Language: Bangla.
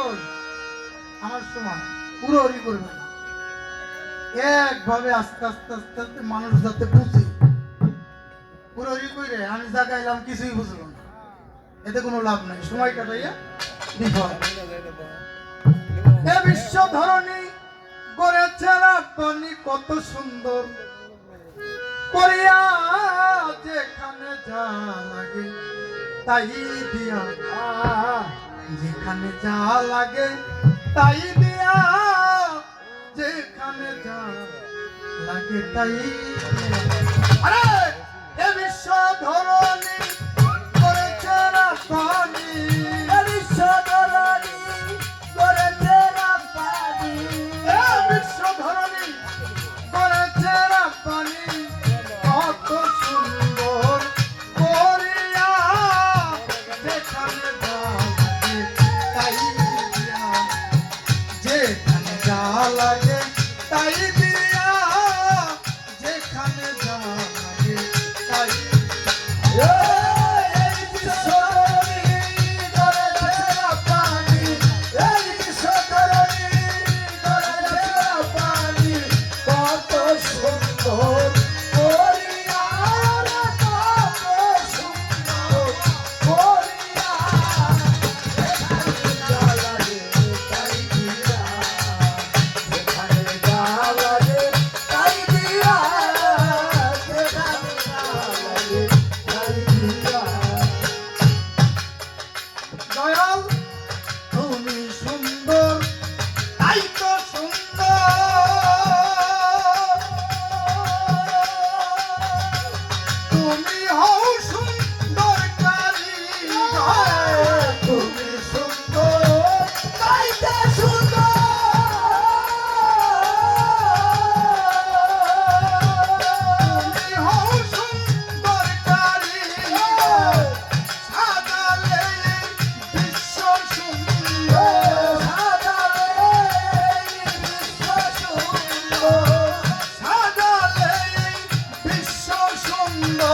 কই আমার সময় পুরো হরি করবে না, একভাবে আস্তে আস্তে আস্তে আস্তে মানুষ যাতে বুঝে। পুরো হরি কইরে আমি যা গাইলাম কিছুই বুঝলো না, এতে কোনো লাভ নাই, সময় কাটাইয়া বিফল। এ বিশ্ব ধরণী গড়েছে রাব্বানি কত সুন্দর করিয়া, যেখানে যা লাগে তাই দিয়া, যেখানে যা লাগে তাই দিয়া, যেখানে যা লাগে তাই দিয়া। আরে এ বিশ্ব ধরণী করেছে রাব্বানি, এ বিশ্ব ধরণী করেছে রাব্বানি, এ বিশ্ব ধরণী করেছে রাব্বানি কত সুন্দর করিয়া, যেখানে যা লাগে তাই দিয়া, যেখানে যা লাগে তাই দিয়া, যেখানে যা লাগে তাই দিয়া। দয়াল তুমি সুন্দর, তাই তো সুন্দর, তুমি হও সুন্দর কারিগর, তুমি সুন্দর তাই তো সুন্দর, তুমি হও সুন্দর কারিগর, সাজালে বিশ্ব সুন্দর, সাজালে বিশ্ব সুন্দর, সাজালে বিশ্ব সুন্দর।